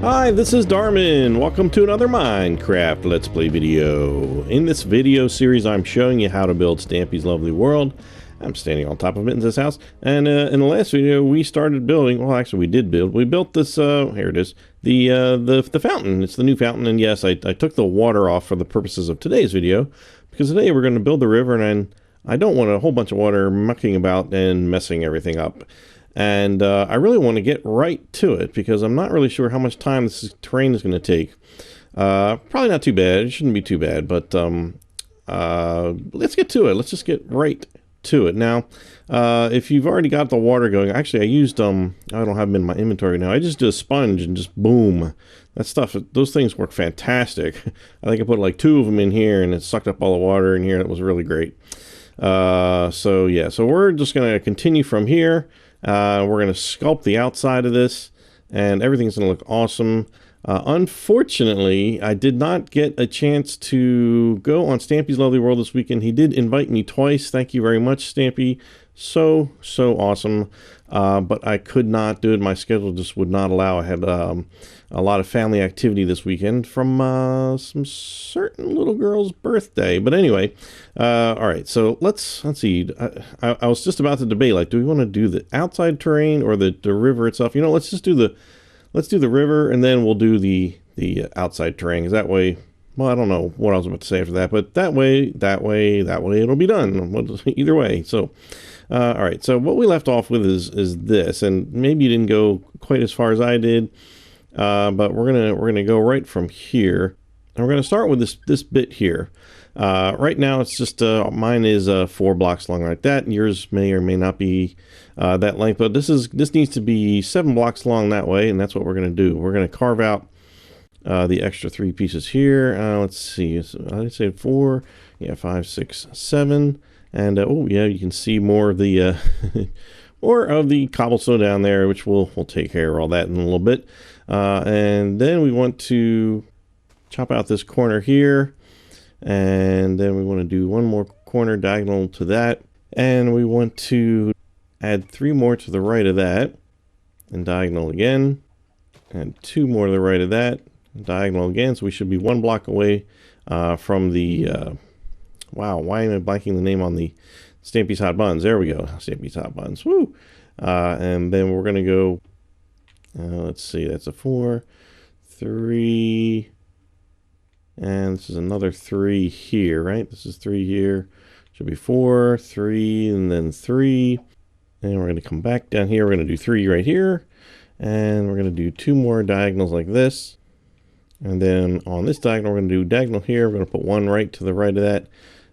Hi, this is Darman. Welcome to another Minecraft Let's Play video. In this video series, I'm showing you how to build Stampy's lovely world. I'm standing on top of Mittens' house, and in the last video, we started building. Well, actually, we did build. We built this. Here it is. The fountain. It's the new fountain, and yes, I took the water off for the purposes of today's video, because today we're going to build the river, and I don't want a whole bunch of water mucking about and messing everything up. And I really want to get right to it because I'm not really sure how much time this terrain is going to take. Probably not too bad. It shouldn't be too bad, but let's get to it. Let's just get right to it. Now, if you've already got the water going, actually I used, I don't have them in my inventory now. I just did a sponge and just boom. That stuff, those things work fantastic. I think I put like 2 of them in here and it sucked up all the water in here. It was really great. So yeah, so we're just going to continue from here. We're going to sculpt the outside of this, and everything's going to look awesome. Unfortunately, I did not get a chance to go on Stampy's Lovely World this weekend. He did invite me twice. Thank you very much, Stampy. So awesome. But I could not do it. My schedule just would not allow. I had a lot of family activity this weekend from some certain little girl's birthday. But anyway, all right. So let's see. I was just about to debate, like, do we want to do the outside terrain or the river itself? You know, let's do the river, and then we'll do the outside terrain. Because that way, well, I don't know what I was about to say after that, but that way it'll be done. Either way. So. All right, so what we left off with is this, and maybe you didn't go quite as far as I did, but we're gonna go right from here, and we're gonna start with this bit here. Right now, it's just mine is 4 blocks long like that. Yours may or may not be that length, but this needs to be 7 blocks long that way, and that's what we're gonna do. We're gonna carve out the extra 3 pieces here. Let's see, I'd say 4, yeah, 5, 6, 7. And oh yeah, you can see more of the more of the cobblestone down there, which we'll take care of all that in a little bit. And then we want to chop out this corner here, and then we want to do 1 more corner diagonal to that, and we want to add 3 more to the right of that, and diagonal again, and 2 more to the right of that, and diagonal again. So we should be 1 block away from the wow, why am I blanking the name on the Stampy's Hot Buns? There we go, Stampy's Hot Buns. Woo! And then we're going to go, let's see, that's a 4, 3, and this is another 3 here, right? This is 3 here. Should be 4, 3, and then 3. And we're going to come back down here. We're going to do 3 right here. And we're going to do 2 more diagonals like this. And then on this diagonal, we're going to do diagonal here. We're going to put 1 right to the right of that.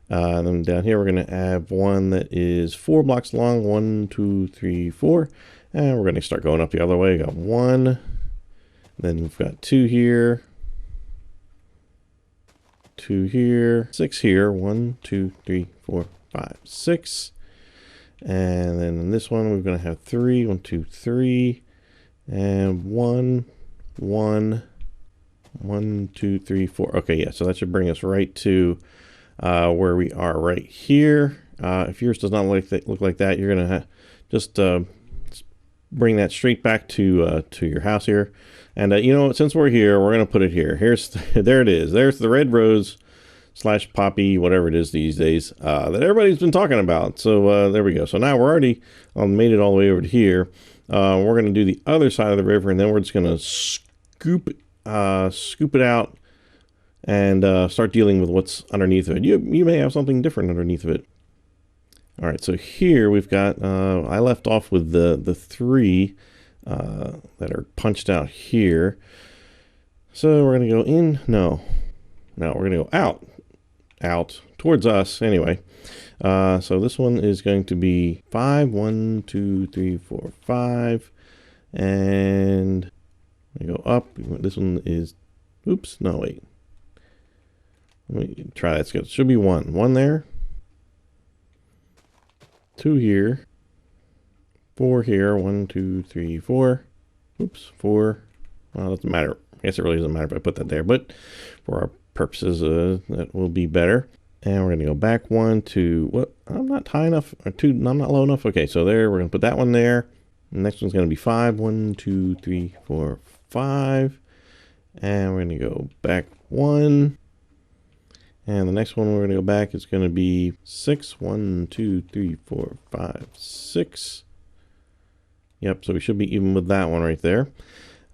And then down here, we're going to have 1 that is 4 blocks long. 1, 2, 3, 4. And we're going to start going up the other way. We got 1. Then we've got 2 here. 2 here. 6 here. 1, 2, 3, 4, 5, 6. And then in this one, we're going to have 3. 1, 2, 3. And 1, 1. 1, 2, 3, 4. Okay, yeah, so that should bring us right to where we are right here. If yours does not look like that, you're gonna just bring that straight back to your house here. And you know, since we're here, we're gonna put it here. There it is. There's the red rose / poppy, whatever it is these days that everybody's been talking about. So there we go. So now we're already made it all the way over to here. We're gonna do the other side of the river, and then we're just gonna scoop it out and start dealing with what's underneath of it. You may have something different underneath of it. All right, so here we've got, I left off with the 3 that are punched out here. So we're going to go in, no, we're going to go out towards us anyway. So this one is going to be 5, 1, 2, 3, 4, 5, and we go up. This one is, oops, no, wait. Let me try that. It should be 1. 1 there. 2 here. 4 here. 1, 2, 3, 4. Oops, 4. Well, it doesn't matter. I guess it really doesn't matter if I put that there, but for our purposes, that will be better. And we're going to go back 1 to, what? I'm not high enough, or 2, I'm not low enough. Okay, so there, we're going to put that one there. The next one's going to be 5. 1, 2, 3, 4, 5. And we're going to go back 1. And the next one we're going to go back is going to be 6. 1, 2, 3, 4, 5, 6. Yep, so we should be even with that one right there.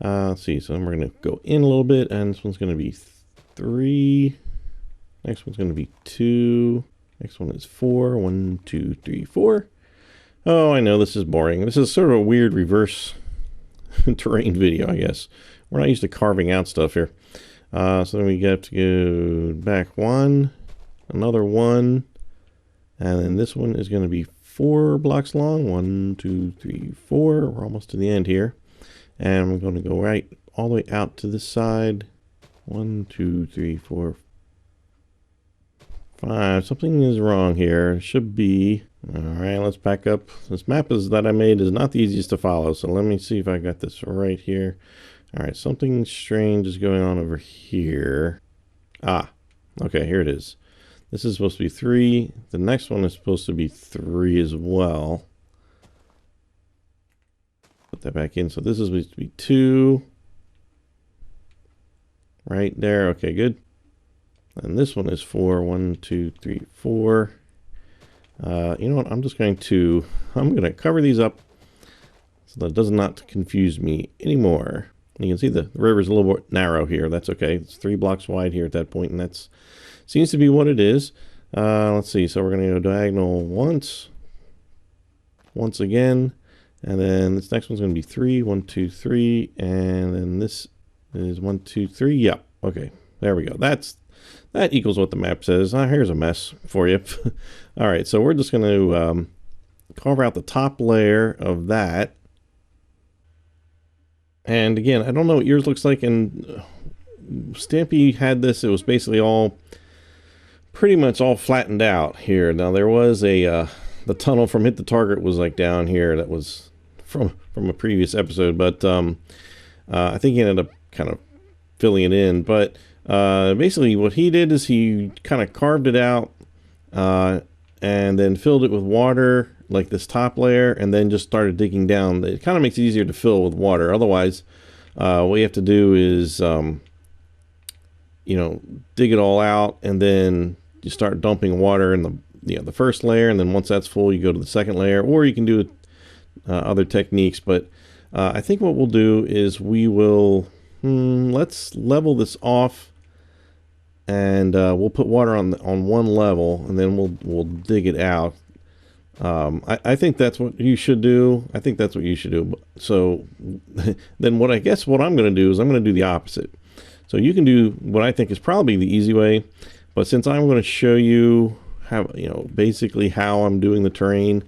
Let's see, so then we're going to go in a little bit, and this one's going to be 3. Next one's going to be 2. Next one is 4. 1, 2, 3, 4. Oh, I know this is boring. This is sort of a weird reverse terrain video, I guess. We're not used to carving out stuff here. So then we have to go back 1, another 1, and then this one is going to be 4 blocks long. 1, 2, 3, 4. We're almost to the end here. And we're going to go right all the way out to this side. 1, 2, 3, 4, 5. Something is wrong here. It should be... Alright, let's back up. This map that I made is not the easiest to follow, so let me see if I got this right here. Alright, something strange is going on over here. Ah, okay, here it is. This is supposed to be 3. The next one is supposed to be 3 as well. Put that back in. So this is supposed to be 2. Right there. Okay, good. And this one is 4. 1, 2, 3, 4. You know what? I'm going to cover these up so that it does not confuse me anymore. You can see the river's a little bit narrow here. That's okay. It's 3 blocks wide here at that point, and that's seems to be what it is. Let's see. So we're going to go diagonal once again, and then this next one's going to be 3. 1, 2, 3, and then this is 1, 2, 3. Yep. Okay. There we go. That equals what the map says. Here's a mess for you. All right. So we're just going to carve out the top layer of that. And again, I don't know what yours looks like, and Stampy had this. It was basically pretty much all flattened out here. Now there was the tunnel from Hit the Target was like down here. That was from a previous episode, but I think he ended up kind of filling it in. But basically what he did is he kind of carved it out and then filled it with water, like this top layer, and then just started digging down. It kind of makes it easier to fill with water. Otherwise, what you have to do is, dig it all out, and then you start dumping water in the first layer, and then once that's full, you go to the second layer, or you can do other techniques. But I think what we'll do is we will let's level this off, and we'll put water on one level, and then we'll dig it out. I think that's what you should do. I think that's what you should do. So then what I'm going to do is I'm going to do the opposite. So you can do what I think is probably the easy way, but since I'm going to show you how, basically how I'm doing the terrain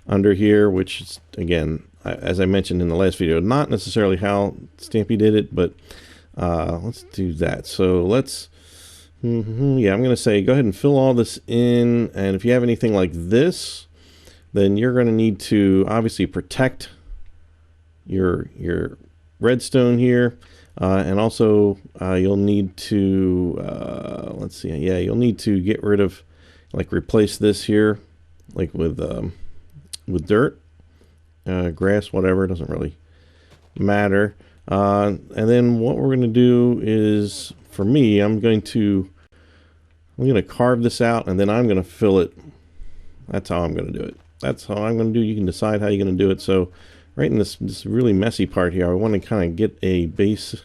under here, which is, again, as I mentioned in the last video, not necessarily how Stampy did it, but let's do that. So let's, yeah, I'm going to say go ahead and fill all this in, and if you have anything like this, then you're going to need to obviously protect your redstone here, and also you'll need to let's see, yeah, you'll need to get rid of, like, replace this here, like with dirt, grass, whatever. It doesn't really matter. And then what we're going to do is, for me, I'm going to carve this out, and then I'm going to fill it. That's how I'm going to do it. That's how I'm going to do it. You can decide how you're going to do it. So right in this really messy part here, I want to kind of get a base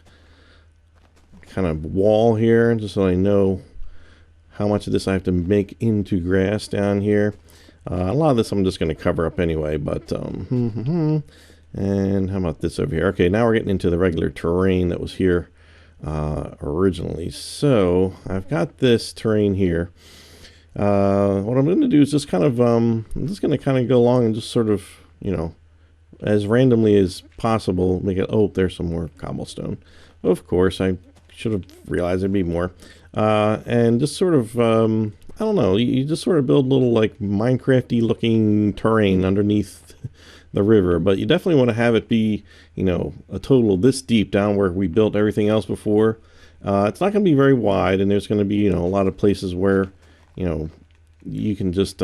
kind of wall here, just so I know how much of this I have to make into grass down here. A lot of this I'm just going to cover up anyway, but and how about this over here? Okay, now we're getting into the regular terrain that was here originally. So I've got this terrain here. What I'm going to do is just kind of I'm just going to kind of go along and just sort of, as randomly as possible make it. Oh, there's some more cobblestone. Of course, I should have realized there'd be more. And just sort of I don't know, you just sort of build little, like, Minecrafty looking terrain underneath the river, but you definitely want to have it be, a total this deep down where we built everything else before. It's not going to be very wide, and there's going to be, a lot of places where, you can just,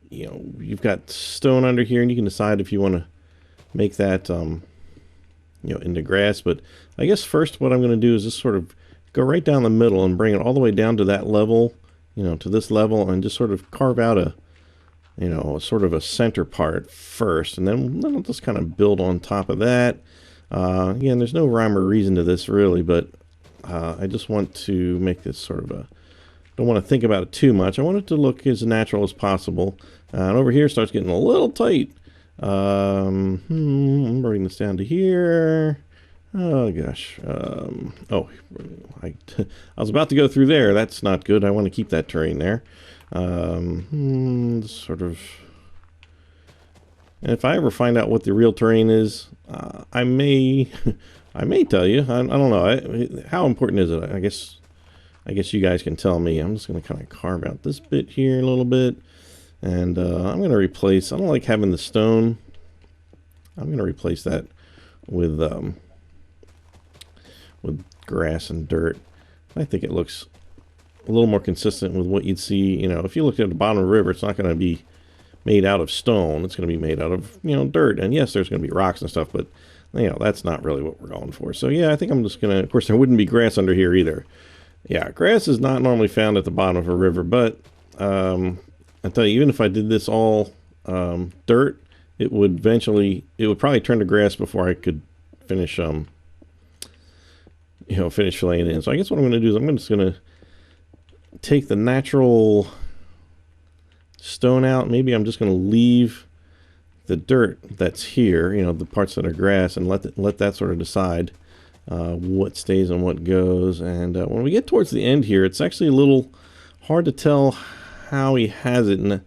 you've got stone under here, and you can decide if you want to make that, into grass. But I guess first what I'm going to do is just sort of go right down the middle and bring it all the way down to that level, to this level, and just sort of carve out a, sort of a center part first, and then I'll just kind of build on top of that. Again, there's no rhyme or reason to this really, but I just want to make this sort of a, don't want to think about it too much. I want it to look as natural as possible. And over here starts getting a little tight. I'm bringing this down to here. Oh gosh. I was about to go through there. That's not good. I want to keep that terrain there. Sort of. And if I ever find out what the real terrain is, I may, I may tell you. I don't know. How important is it? I guess you guys can tell me. I'm just going to kind of carve out this bit here a little bit. And I'm going to replace, I don't like having the stone. I'm going to replace that with grass and dirt. I think it looks a little more consistent with what you'd see. If you looked at the bottom of the river, it's not going to be made out of stone. It's going to be made out of, dirt. And yes, there's going to be rocks and stuff, but, that's not really what we're going for. So yeah, I think I'm just going to, of course, there wouldn't be grass under here either. Yeah, grass is not normally found at the bottom of a river, but I tell you, even if I did this all dirt, it would probably turn to grass before I could finish, finish filleting it in. So I guess what I'm going to do is I'm just going to take the natural stone out. Maybe I'm just going to leave the dirt that's here, the parts that are grass, and let that sort of decide what stays and what goes. And when we get towards the end here, it's actually a little hard to tell how he has it, and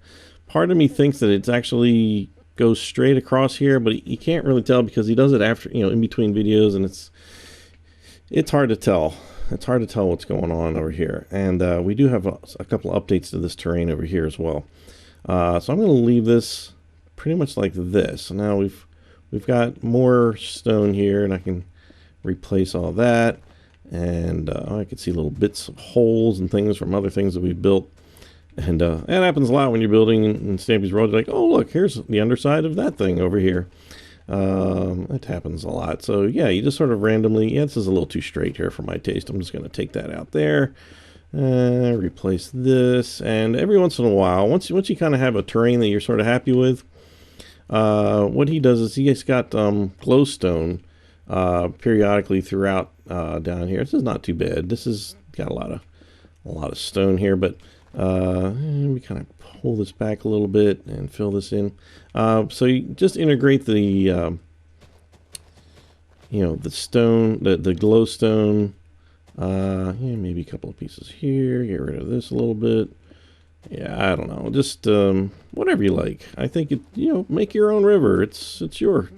part of me thinks that it's actually goes straight across here, but you can't really tell because he does it after, in between videos, and it's hard to tell. It's hard to tell what's going on over here. And we do have a couple of updates to this terrain over here as well. So I'm going to leave this pretty much like this. Now we've got more stone here, and I can replace all that. And I can see little bits of holes and things from other things that we've built. And that happens a lot when you're building in Stampy's World. You're like, oh, look, here's the underside of that thing over here. It happens a lot. So yeah, you just sort of randomly, this is a little too straight here for my taste. I'm just going to take that out there, replace this. And every once in a while, once you kind of have a terrain that you're sort of happy with, what he does is he's got glowstone periodically throughout down here. This is not too bad. This has got a lot of stone here, but we kind of pull this back a little bit and fill this in. So you just integrate the the stone, the glowstone. Maybe a couple of pieces here. Get rid of this a little bit. Yeah, I don't know. Just whatever you like. I think make your own river. It's your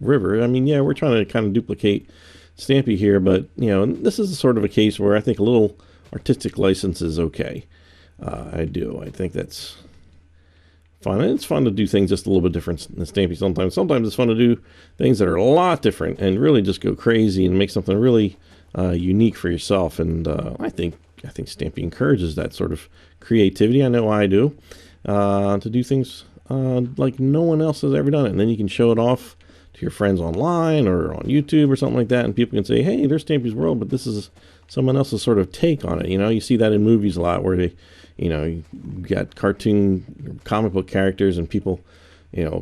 river. I mean, yeah, we're trying to kind of duplicate Stampy here, but this is sort of a case where I think a little artistic license is okay. I think that's fun. And it's fun to do things just a little bit different than Stampy sometimes. Sometimes it's fun to do things that are a lot different and really just go crazy and make something really unique for yourself. And I think Stampy encourages that sort of creativity. I know I do. To do things like no one else has ever done it. And then you can show it off to your friends online or on YouTube or something like that, and people can say, hey, there's Stampy's World, but this is someone else's sort of take on it. You see that in movies a lot where they, you got cartoon comic book characters and people,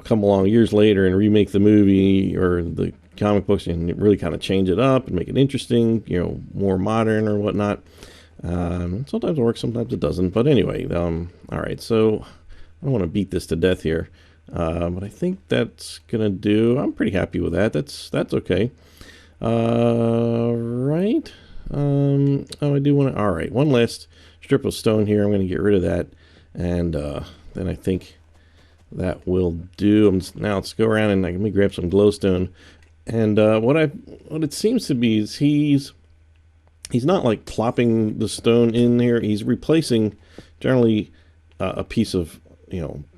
come along years later and remake the movie or the comic books and really kind of change it up and make it interesting, more modern or whatnot. Sometimes it works, sometimes it doesn't. But anyway, all right, so I don't want to beat this to death here. But I think that's gonna do. I'm pretty happy with that. That's okay. Right. I do want to. All right, one last strip of stone here. I'm going to get rid of that, and then I think that will do. Now let's go around and let me grab some glowstone. And what it seems to be is he's not like plopping the stone in here. He's replacing generally a piece of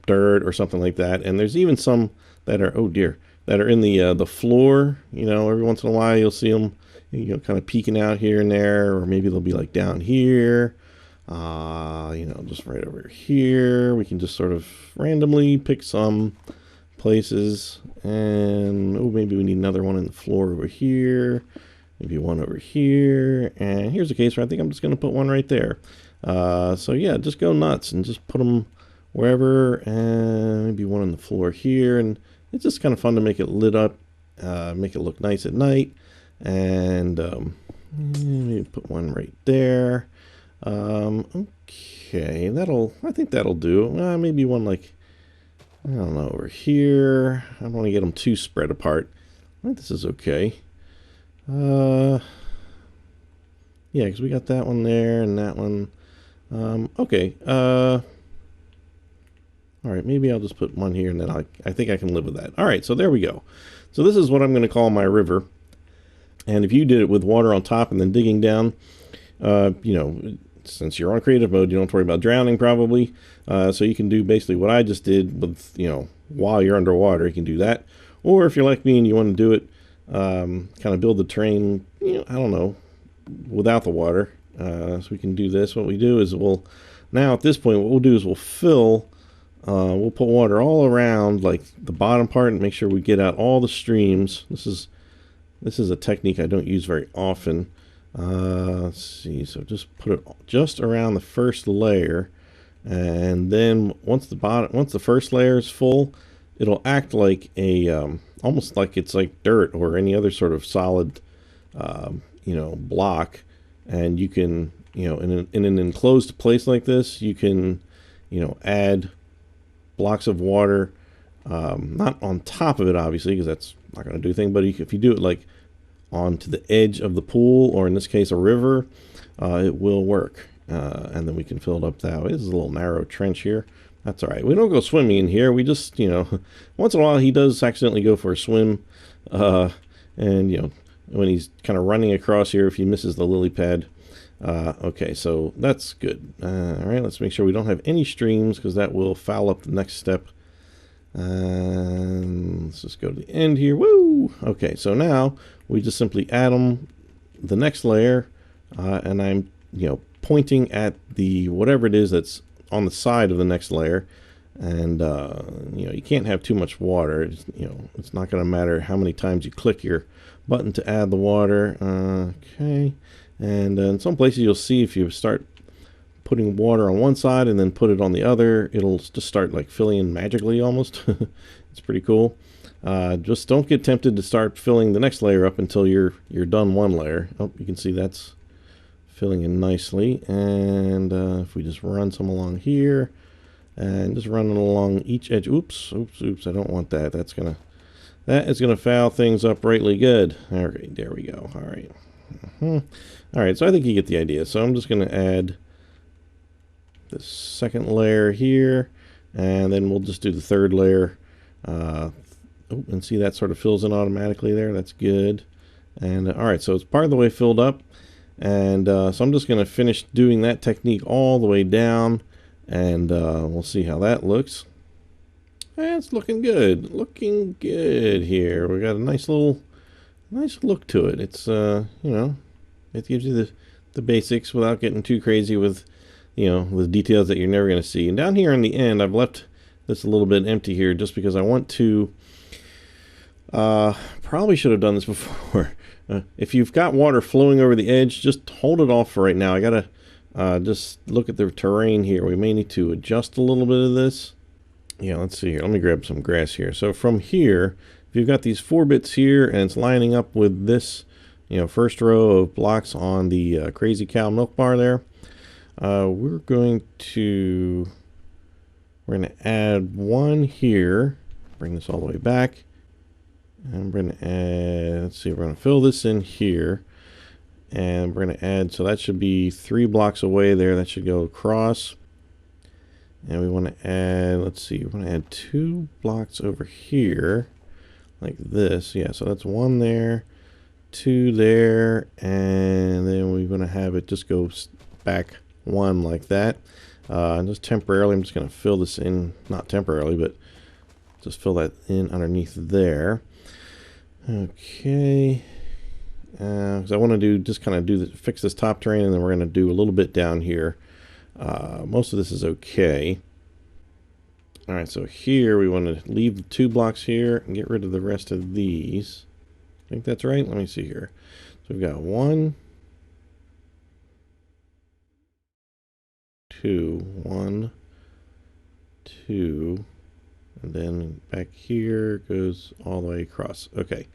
dirt or something like that. And there's even some that are that are in the floor. Every once in a while you'll see them kind of peeking out here and there, or maybe they'll be like down here, just right over here. We can just sort of randomly pick some places. And oh, maybe we need another one in the floor over here. Maybe one over here. And here's a case where I think I'm just going to put one right there. So yeah, just go nuts and just put them wherever. And maybe one on the floor here. And it's just kind of fun to make it lit up, make it look nice at night. And maybe put one right there. Okay, I think that'll do. Maybe one like, I don't know, over here. I don't want to get them too spread apart. I think this is okay. Yeah, because we got that one there and that one. Okay. All right, maybe I'll just put one here and then I think I can live with that. All right, so there we go. So this is what I'm going to call my river. And if you did it with water on top and then digging down, you know, since you're on creative mode, you don't have to worry about drowning probably. So you can do basically what I just did with, you know, while you're underwater, you can do that. Or if you're like me and you want to do it, kind of build the terrain, you know, I don't know, without the water. So we can do this. What we do is now at this point, what we'll do is we'll put water all around like the bottom part and make sure we get out all the streams. This is a technique I don't use very often. Let's see, so just put it just around the first layer, and then once the first layer is full, it'll act like a almost like it's like dirt or any other sort of solid you know, block. And you can, you know, in an enclosed place like this, you can, you know, add blocks of water, not on top of it obviously, because that's not going to do anything, but if you do it like onto the edge of the pool, or in this case a river, it will work. And then we can fill it up that way. This is a little narrow trench here. That's all right. We don't go swimming in here. We just, you know, once in a while he does accidentally go for a swim. And, you know, when he's kind of running across here, if he misses the lily pad. Okay, so that's good. All right, let's make sure we don't have any streams, because that will foul up the next step. Let's just go to the end here. Woo! Okay, so now we just simply add the next layer, and I'm, you know, pointing at the whatever it is that's on the side of the next layer. And you know, you can't have too much water. You know, it's not going to matter how many times you click your button to add the water. Okay, and in some places you'll see if you start putting water on one side and then put it on the other, it'll just start like filling in magically almost. It's pretty cool. Just don't get tempted to start filling the next layer up until you're done one layer. Oh, you can see that's filling in nicely. And if we just run some along here and just run it along each edge. Oops, I don't want that. That is gonna foul things up rightly good. All right, there we go. All right. All right, so I think you get the idea. So I'm just gonna add the second layer here, and then we'll just do the third layer. And see that sort of fills in automatically there. That's good. And all right, so it's part of the way filled up. And so I'm just going to finish doing that technique all the way down, and we'll see how that looks. And it's looking good. Looking good here. We got a nice look to it. It's you know, it gives you the basics without getting too crazy with, you know, with details that you're never going to see. And down here in the end, I've left this a little bit empty here just because I want to, probably should have done this before. If you've got water flowing over the edge, just hold it off for right now. I got to just look at the terrain here. We may need to adjust a little bit of this. Yeah, let's see here. Let me grab some grass here. So from here, if you've got these 4 bits here and it's lining up with this, you know, first row of blocks on the Crazy Cow milk bar there, we're going to add one here. Bring this all the way back. And we're going to add, let's see, we're going to fill this in here. And we're going to add, so that should be 3 blocks away there. That should go across. And we want to add, let's see, we want to add 2 blocks over here. Like this. Yeah, so that's 1 there, 2 there. And then we're going to have it just go back 1 like that. And just temporarily, I'm just going to fill this in, not temporarily, but just fill that in underneath there. Okay. Because I want to just kind of fix this top terrain, and then we're going to do a little bit down here. Most of this is okay. All right, so here we want to leave the 2 blocks here and get rid of the rest of these. I think that's right. Let me see here. So we've got 1, 2, 1, 2, and then back here goes all the way across. Okay.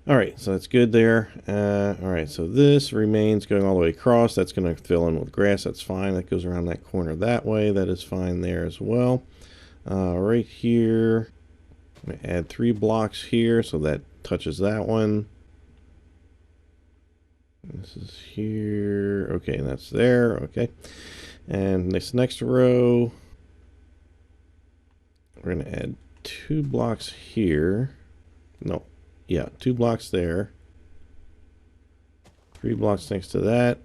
All right, so that's good there. All right, so this remains going all the way across. That's going to fill in with grass. That's fine. That goes around that corner that way. That is fine there as well. Right here, I'm going to add 3 blocks here, so that touches that one. This is here. Okay, and that's there. Okay. And this next row, we're going to add 2 blocks here. No. Yeah, 2 blocks there. 3 blocks next to that.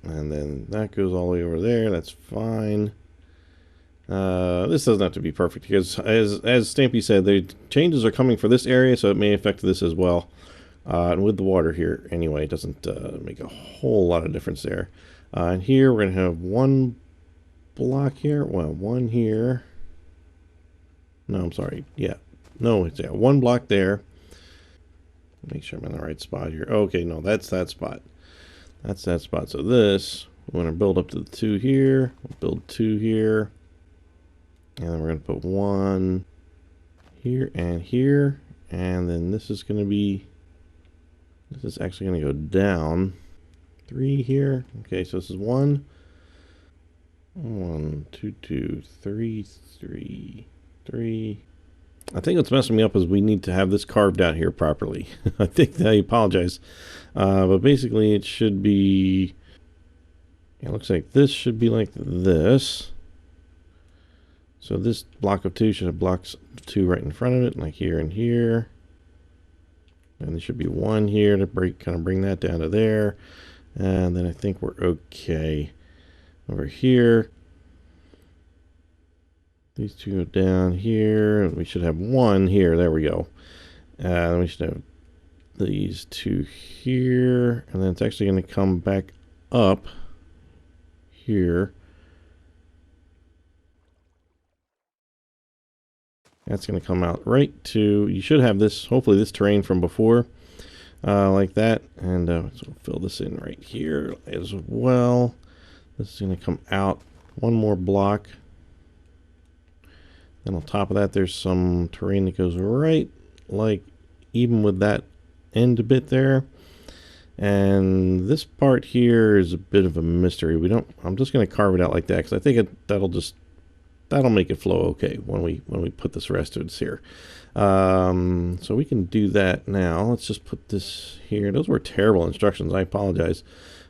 And then that goes all the way over there. That's fine. This doesn't have to be perfect because, as Stampy said, the changes are coming for this area, so it may affect this as well. And with the water here, anyway, it doesn't make a whole lot of difference there. And here we're going to have 1 block here. Well, 1 here. No, I'm sorry. Yeah. No, it's 1 block there. Make sure I'm in the right spot here. Okay, no, that's that spot. That's that spot. So this, we want to build up to the 2 here. We'll build 2 here. And then we're going to put 1 here and here. And then this is going to be, this is actually going to go down. 3 here. Okay, so this is 1. 1, 2, 2, 3, 3, 3. I think what's messing me up is we need to have this carved out here properly. I think I apologize. But basically it should be, it looks like this should be like this. So this block of 2 should have blocks 2 right in front of it, like here and here. And there should be 1 here to kind of bring that down to there. And then I think we're okay. Over here, these 2 go down here. We should have 1 here. There we go. Then we should have these 2 here. And then it's actually going to come back up here. That's going to come out right to, you should have this, hopefully this terrain from before, like that. And so we'll fill this in right here as well. This is going to come out 1 more block. Then on top of that, there's some terrain that goes right, like even with that end bit there. And this part here is a bit of a mystery. I'm just going to carve it out like that because I think that'll make it flow okay when we put this rest of it here. So we can do that now. Let's just put this here. Those were terrible instructions. I apologize.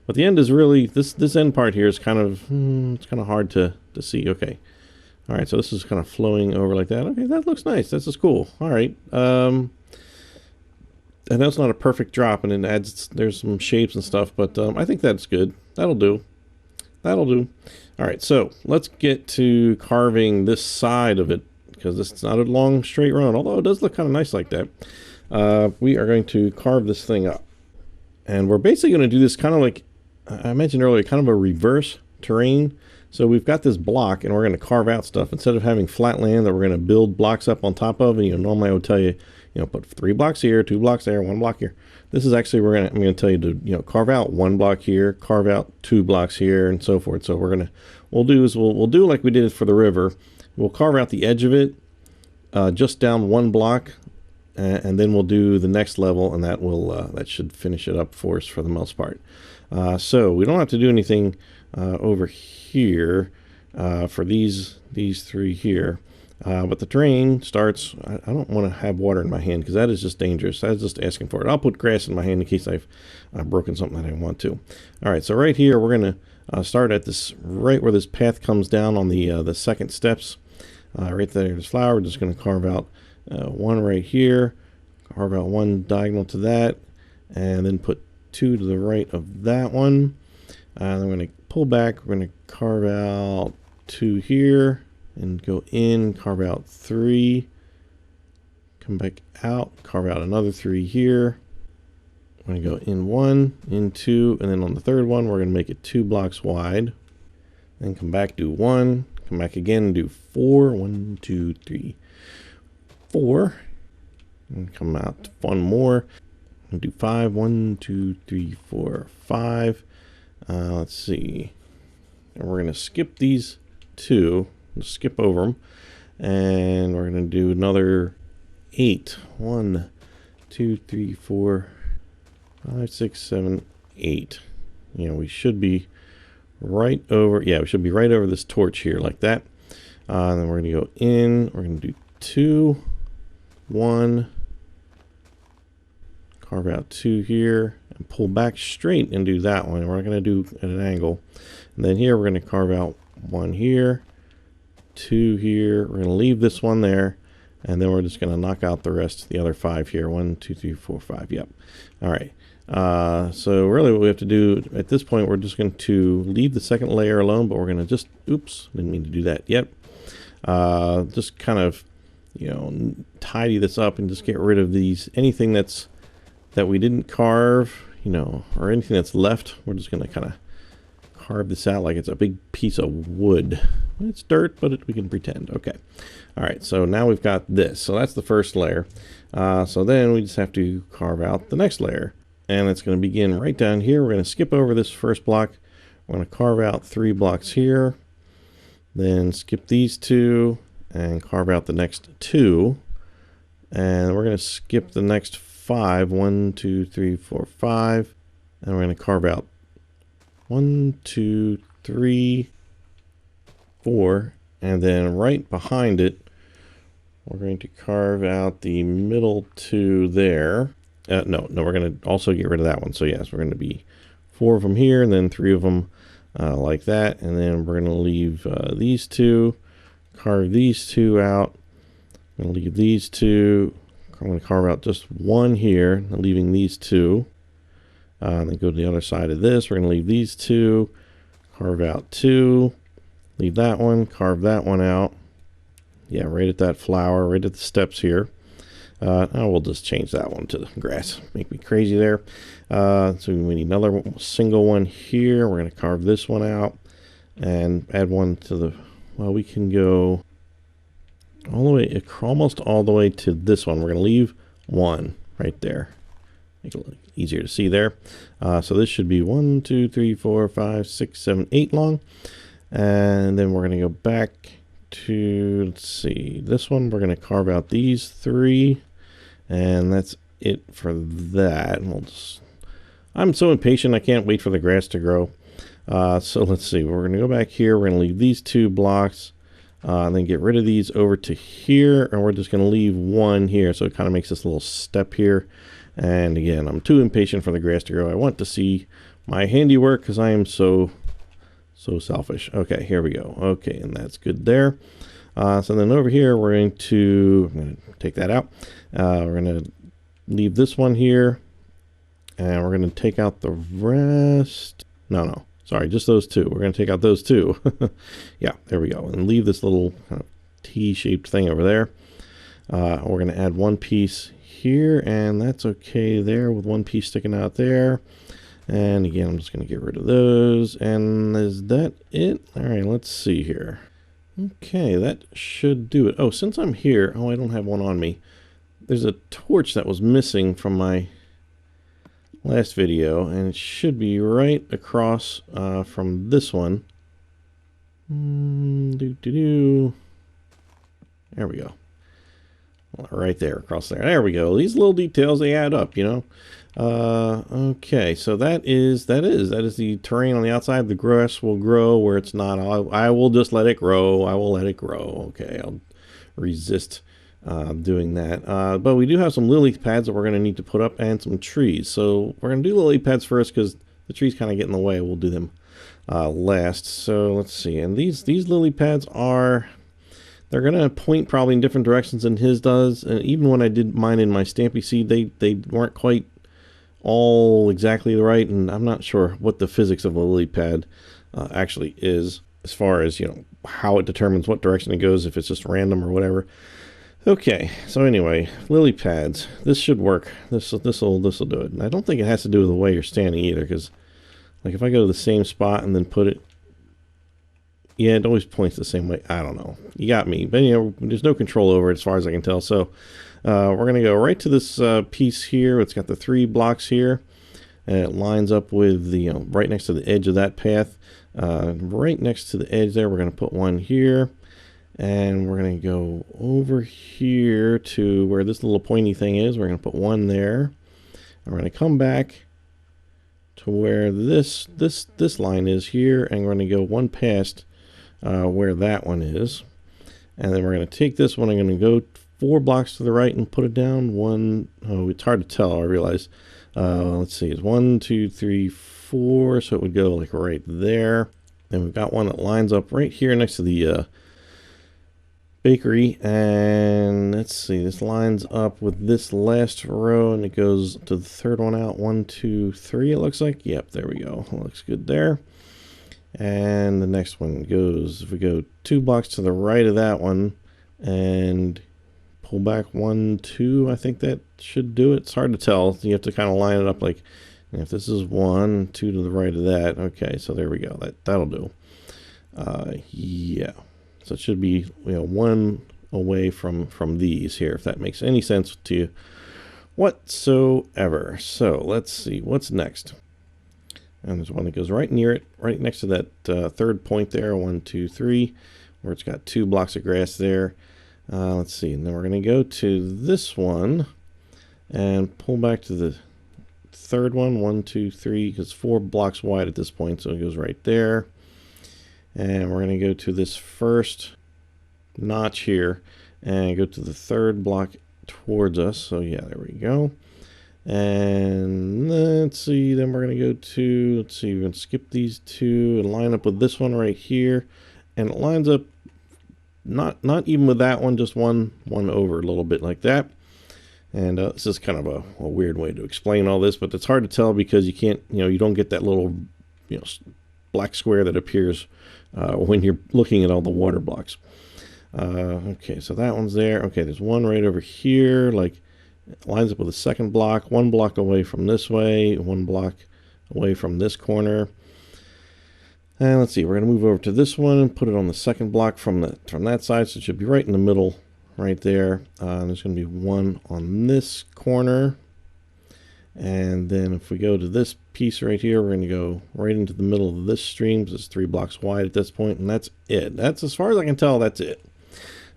But the end is really, this end part here is kind of, it's kind of hard to see. Okay. All right, so this is kind of flowing over like that. Okay, that looks nice. This is cool. All right. And that's not a perfect drop, and it adds, there's some shapes and stuff, but I think that's good. That'll do. That'll do. All right, so let's get to carving this side of it, because this is not a long straight run, although it does look kind of nice like that. We are going to carve this thing up. And we're basically going to do this kind of like I mentioned earlier, kind of a reverse terrain. So we've got this block and we're going to carve out stuff instead of having flat land that we're going to build blocks up on top of. And normally I would tell you, put 3 blocks here, 2 blocks there, 1 block here. This is actually, I'm going to tell you to, carve out 1 block here, carve out 2 blocks here, and so forth. So we'll do like we did for the river. We'll carve out the edge of it, just down 1 block, and then we'll do the next level, and that should finish it up for us for the most part. So we don't have to do anything over here for these 3 here. But the terrain starts, I don't want to have water in my hand because that is just dangerous. That's just asking for it. I'll put grass in my hand in case I've broken something that I want to. All right, so right here we're going to start at this, right where this path comes down on the second steps. Right there's flower. We're just going to carve out 1 right here, carve out 1 diagonal to that, and then put 2 to the right of that one. And I'm going to pull back. We're going to carve out 2 here. And go in, carve out 3, come back out, carve out another 3 here. We're going to go in 1, in 2, and then on the third one, we're going to make it 2 blocks wide. Then come back, do 1, Come back again and do 4. 1, 2, 3, 4. And come out one more. And do 5. 1, 2, 3, 4, 5. Let's see. And we're going to skip these 2. Just skip over them. And we're going to do another 8. 1, 2, 3, 4, 5, 6, 7, 8. You know, we should be right over, yeah, we should be right over this torch here like that. And then we're going to go in, we're going to do 2, 1, carve out 2 here, and pull back straight and do that one. We're not going to do at an angle. And then here we're going to carve out 1 here, 2 here. We're going to leave this one there, and then we're just going to knock out the rest, the other 5 here. 1, 2, 3, 4, 5. Yep. All right. So really what we have to do at this point, we're just going to leave the second layer alone, but we're going to just, oops, didn't mean to do that yet. Just kind of, you know, tidy this up and just get rid of these, anything that we didn't carve, you know, or anything that's left. We're just going to kind of carve this out like it's a big piece of wood. It's dirt, but we can pretend. Okay. All right. So now we've got this. So that's the first layer. So then we just have to carve out the next layer. And it's going to begin right down here. We're going to skip over this first block. We're going to carve out 3 blocks here. Then skip these 2 and carve out the next 2. And we're going to skip the next 5. 1, 2, 3, 4, 5. And we're going to carve out 1, 2, 3, 4. And then right behind it, we're going to carve out the middle 2 there. No, we're going to also get rid of that one. So yes, we're going to be 4 of them here and then 3 of them like that. And then we're going to leave these 2, carve these 2 out. I'm going to leave these 2. I'm going to carve out just 1 here, leaving these 2. Then go to the other side of this. We're going to leave these 2, carve out 2, leave that one, carve that one out. Yeah, right at that flower, right at the steps here. Now we'll just change that one to the grass. Make me crazy there. So we need another single one here. We're going to carve this one out and add one to the, well, we can go all the way, almost all the way to this one. We're going to leave 1 right there. Make it a little easier to see there. So this should be 1, 2, 3, 4, 5, 6, 7, 8 long. And then we're going to go back to, let's see, this one. We're going to carve out these 3. And that's it for that. And we'll just, I'm so impatient. I can't wait for the grass to grow. So let's see. We're going to go back here. We're going to leave these 2 blocks. And then get rid of these over to here. And we're just going to leave 1 here. So it kind of makes this little step here. And again, I'm too impatient for the grass to grow. I want to see my handiwork because I am so selfish. Okay, here we go. Okay, and that's good there. So then over here, I'm going to take that out. We're going to leave this one here. And we're going to take out the rest. No, sorry, just those 2. We're going to take out those 2. Yeah, there we go. And leave this little kind of T-shaped thing over there. We're going to add 1 piece here, and that's okay there with 1 piece sticking out there. And again, I'm just going to get rid of those. And is that it? All right, let's see here. Okay, that should do it. Oh, since I'm here, I don't have one on me. There's a torch that was missing from my last video, and it should be right across from this one. There we go. Right there, across there. There we go. These little details, they add up, you know. Okay, so that is the terrain on the outside. The grass will grow where it's not. I will just let it grow. I will let it grow. Okay, I'll resist doing that. But we do have some lily pads that we're going to need to put up and some trees. So we're going to do lily pads first because the trees kind of get in the way. We'll do them last. So let's see. And these lily pads are... They're going to point probably in different directions than his does. And even when I did mine in my Stampy seed, they weren't quite all exactly right. And I'm not sure what the physics of the lily pad actually is as far as, you know, how it determines what direction it goes, if it's just random or whatever. Okay, so anyway, lily pads. This should work. This'll do it. And I don't think it has to do with the way you're standing either, because like if I go to the same spot and then put it Yeah, it always points the same way. I don't know. You got me. But, you know, there's no control over it as far as I can tell. So we're going to go right to this piece here. It's got the 3 blocks here. And it lines up with the, you know, right next to the edge of that path. Right next to the edge there, we're going to put one here. And we're going to go over here to where this little pointy thing is. We're going to put one there. And we're going to come back to where this line is here. And we're going to go one past where that one is. And then we're going to take this one. I'm going to go 4 blocks to the right and put it down. One, oh, it's hard to tell, I realize. Let's see, it's 1, 2, 3, 4. So it would go like right there. Then we've got one that lines up right here next to the bakery, and let's see, this lines up with this last row, and it goes to the 3rd one out. 1, 2, 3, it looks like. Yep, there we go. Looks good there. And the next one goes, if we go 2 blocks to the right of that one and pull back 1, 2, I think that should do it. It's hard to tell. You have to kind of line it up like, if this is 1, 2 to the right of that. Okay, so there we go. That'll do. Yeah. So it should be, you know, 1 away from these here, if that makes any sense to you whatsoever. So let's see what's next. And there's one that goes right near it, right next to that 3rd point there. 1, 2, 3, where it's got 2 blocks of grass there. Let's see, and then we're going to go to this one and pull back to the 3rd one. 1, 2, 3, because 4 blocks wide at this point, so it goes right there. And we're going to go to this first notch here and go to the 3rd block towards us. So yeah, there we go. And let's see, then we're going to go to, let's see, we're going to skip these 2 and line up with this one right here. And it lines up not even with that one, just one over a little bit like that. And this is kind of a weird way to explain all this, but it's hard to tell because you can't, you know, you don't get that little, you know, black square that appears when you're looking at all the water blocks. Okay, so that one's there. Okay, there's one right over here, like it lines up with the 2nd block, 1 block away from this way, 1 block away from this corner. And let's see, we're going to move over to this one and put it on the 2nd block from that side, so it should be right in the middle right there. And there's going to be 1 on this corner. And then if we go to this piece right here, we're going to go right into the middle of this stream. So it's 3 blocks wide at this point, and that's it. That's, as far as I can tell, that's it.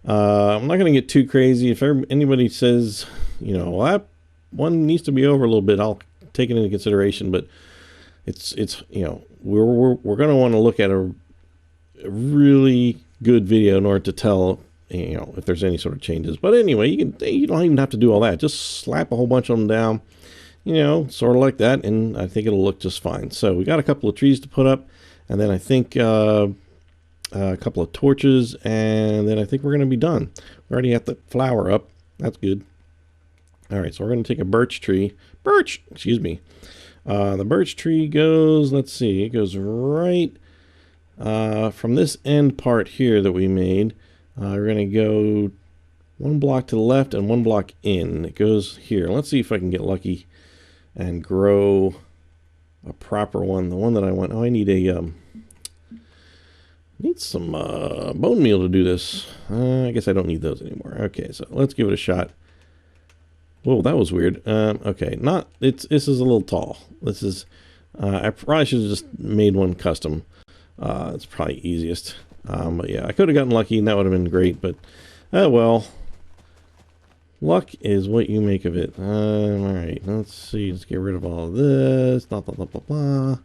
I'm not going to get too crazy. If anybody says, you know, well, that one needs to be over a little bit, I'll take it into consideration. But it's you know, we're going to want to look at a really good video in order to tell, you know, if there's any sort of changes. But anyway, you don't even have to do all that. Just slap a whole bunch of them down. You know, sort of like that, and I think it'll look just fine. So we got a couple of trees to put up, and then I think a couple of torches, and then I think we're going to be done. We already have the flower up. That's good. All right, so we're going to take a birch tree. Excuse me. The birch tree goes, let's see, it goes right from this end part here that we made. We're going to go 1 block to the left and 1 block in. It goes here. Let's see if I can get lucky and grow a proper one. The one that I want. Oh, I need a need some bone meal to do this. I guess I don't need those anymore. Okay, so let's give it a shot. Whoa, that was weird. Okay, this is a little tall. This is I probably should have just made one custom. It's probably easiest. But yeah, I could have gotten lucky and that would have been great, but oh well. Luck is what you make of it. Alright, let's see. Let's get rid of all of this. Blah, blah, blah, blah, blah.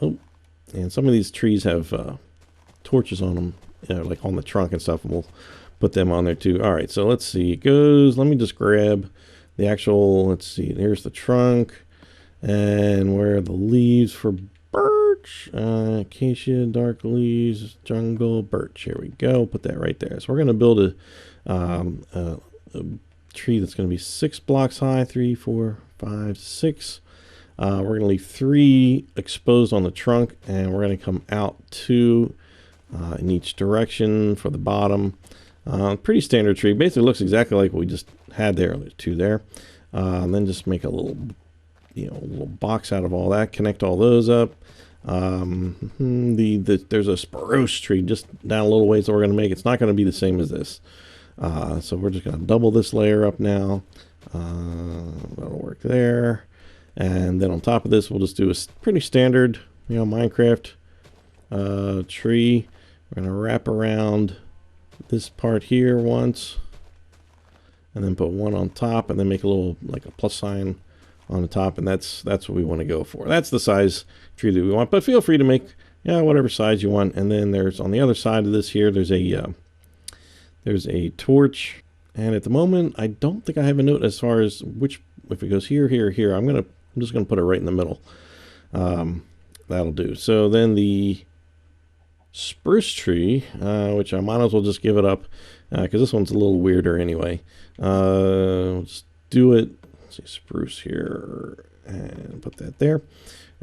Oh, and some of these trees have torches on them, like on the trunk and stuff, and we'll put them on there too. Alright, so let's see. It goes, let me just grab the actual, let's see. There's the trunk, and where are the leaves for birch? Acacia, dark leaves, jungle, birch. Here we go. Put that right there. So we're going to build a tree that's going to be 6 blocks high. 3, 4, 5, 6. We're going to leave 3 exposed on the trunk, and we're going to come out 2 in each direction for the bottom. Pretty standard tree. Basically looks exactly like what we just had there. There's 2 there. And then just make a little, little box out of all that. Connect all those up. There's a spruce tree just down a little ways that we're going to make. It's not going to be the same as this. So we're just going to double this layer up now. That'll work there. And then on top of this, we'll just do a pretty standard, Minecraft tree. We're going to wrap around this part here once, and then put one on top, and then make a little, like a plus sign on the top, and that's what we want to go for. That's the size tree that we want, but feel free to make whatever size you want. And then there's, on the other side of this here, there's a torch, and at the moment I don't think I have a note as far as which, if it goes here, here, here. I'm just gonna put it right in the middle. That'll do. So then the spruce tree, which I might as well just give it up because this one's a little weirder anyway. We'll just do it. Let's see, spruce here, and put that there.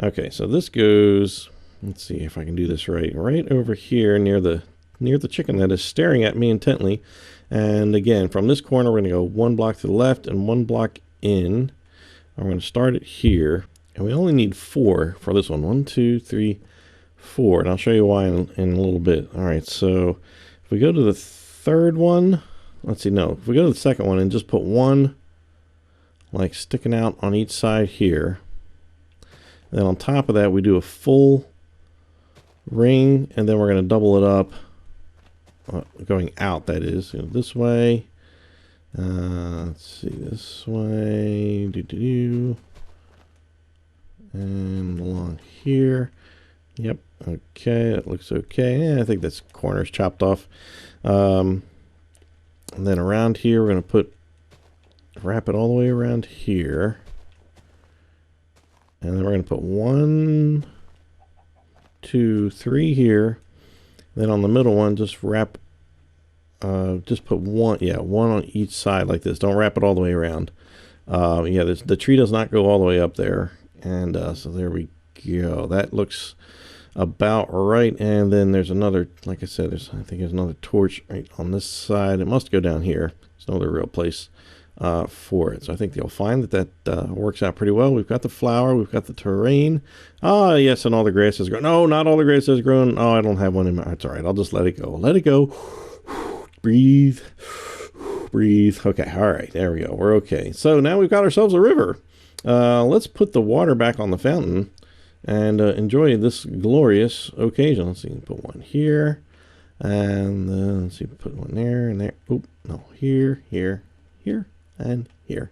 Okay, so this goes, let's see if I can do this right over here near the chicken that is staring at me intently. And again, from this corner we're going to go one block to the left and one block in. I'm going to start it here, and we only need 4 for this one. 1, 2, 3, 4, and I'll show you why in a little bit. All right, so if we go to the third one, let's see, no, if we go to the second one and just put one like sticking out on each side here, and then on top of that we do a full ring, and then we're going to double it up, going out, that is, this way. Let's see, this way, and along here. Yep. Okay, that looks okay. Yeah, I think this corner's chopped off. And then around here, we're going to wrap it all the way around here. And then we're going to put 1, 2, 3 here. Then on the middle one, just wrap, just put one on each side like this. Don't wrap it all the way around. The tree does not go all the way up there. And so there we go. That looks about right. And then there's another, like I said, I think there's another torch right on this side. It must go down here. There's no other real place for it. So I think you'll find that works out pretty well. We've got the flower, we've got the terrain. Ah, yes, and all the grass has grown. No, not all the grass has grown. Oh, I don't have one in my, that's all right. I'll just let it go. Let it go. Breathe. Breathe. Okay, all right, there we go. We're okay. So now we've got ourselves a river. Let's put the water back on the fountain and enjoy this glorious occasion. Let's see, put one here, and then let's see, put one there and there. Oh, no, here, here, here, and here.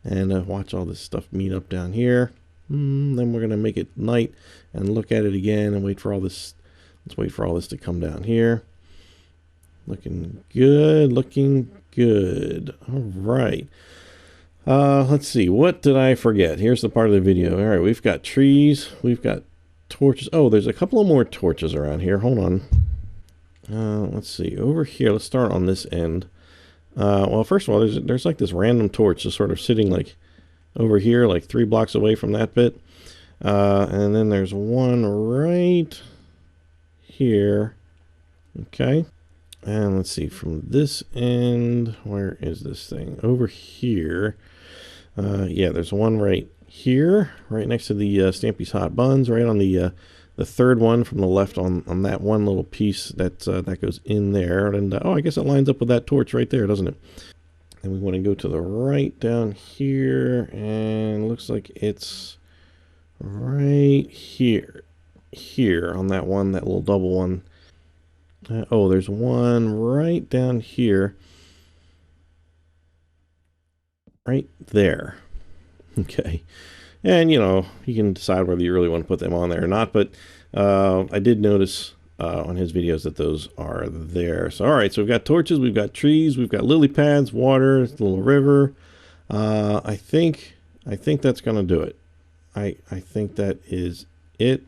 And watch all this stuff meet up down here. Then we're going to make it night and look at it again and wait for all this. Let's wait for all this to come down here. Looking good, looking good. All right. Let's see, what did I forget? Here's the part of the video. All right, we've got trees, we've got torches. Oh, there's a couple of more torches around here. Hold on. Let's see, over here, let's start on this end. Well, first of all, there's like this random torch just sort of sitting like over here, like 3 blocks away from that bit. And then there's one right here. Okay. And let's see, from this end, where is this thing? Over here. Yeah, there's one right here, right next to the Stampy's Hot Buns, right on the third one from the left on that one little piece that goes in there. And oh, I guess it lines up with that torch right there, doesn't it? And we want to go to the right down here, and looks like it's right here on that one, that little double one. Oh, there's one right down here. Right there. Okay. And, you can decide whether you really want to put them on there or not. But I did notice on his videos that those are there. So, all right. So we've got torches. We've got trees. We've got lily pads, water, a little river. I think that's going to do it. I think that is it.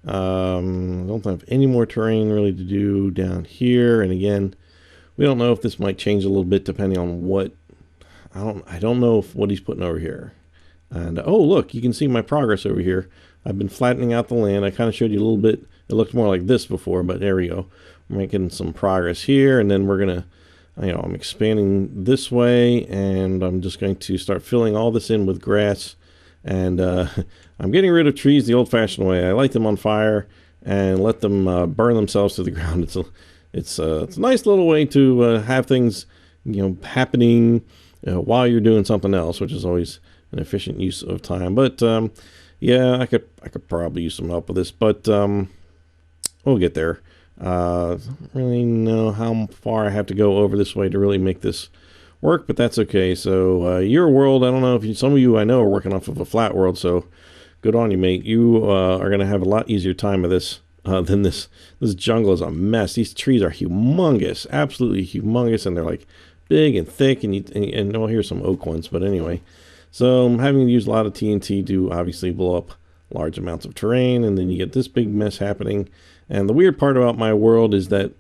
I don't have any more terrain really to do down here, and again, we don't know if this might change a little bit depending on what I don't know what he's putting over here. And oh, look, you can see my progress over here. I've been flattening out the land. I kind of showed you a little bit. It looked more like this before, but there we go. We're making some progress here, and then we're gonna, I'm expanding this way, and I'm just going to start filling all this in with grass And I'm getting rid of trees the old-fashioned way. I light them on fire and let them burn themselves to the ground. It's a nice little way to have things, happening while you're doing something else, which is always an efficient use of time. But yeah, I could probably use some help with this, but we'll get there. I don't really know how far I have to go over this way to really make this work, but that's okay. So your world, I don't know if some of you I know are working off of a flat world, so good on you, mate. You are going to have a lot easier time of this than this. This jungle is a mess. These trees are humongous, absolutely humongous, and they're like big and thick, and well, here's some oak ones, but anyway. So I'm having to use a lot of TNT to obviously blow up large amounts of terrain, and then you get this big mess happening. And the weird part about my world is that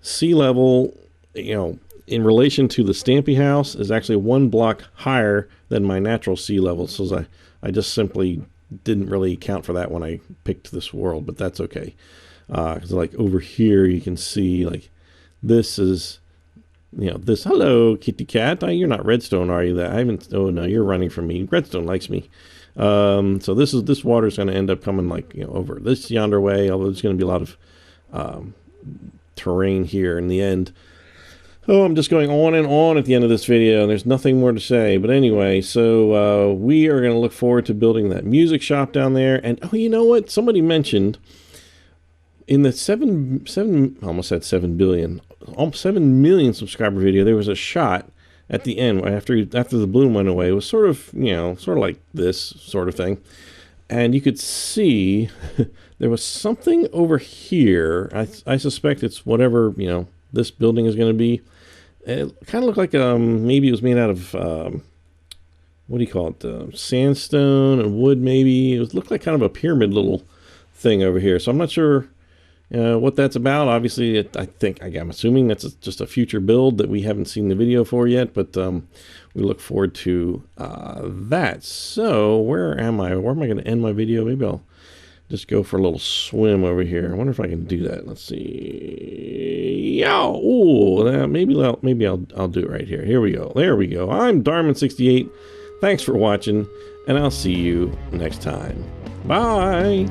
sea level, in relation to the Stampy house, is actually 1 block higher than my natural sea level. So I just simply didn't really account for that when I picked this world, but that's okay. Because like over here, you can see like this is, this, hello, kitty cat. You're not Redstone, are you? Oh no, you're running from me. Redstone likes me. So this water is going to end up coming like, over this yonder way, although there's going to be a lot of terrain here in the end. Oh, I'm just going on and on at the end of this video, and there's nothing more to say. But anyway, so we are going to look forward to building that music shop down there. And oh, you know what? Somebody mentioned in the 7 almost said 7 billion, almost 7 million subscriber video, there was a shot at the end after the bloom went away. It was sort of, sort of like this sort of thing. And you could see there was something over here. I suspect it's whatever, this building is going to be. It kind of looked like maybe it was made out of, what do you call it, sandstone and wood maybe. It looked like kind of a pyramid little thing over here. So I'm not sure what that's about. Obviously, I'm assuming that's just a future build that we haven't seen the video for yet, but we look forward to that. So where am I? Where am I going to end my video? Maybe I'll just go for a little swim over here. I wonder if I can do that. Let's see. Yeah. Oh, maybe I'll do it right here. Here we go. There we go. I'm Darman68. Thanks for watching, and I'll see you next time. Bye.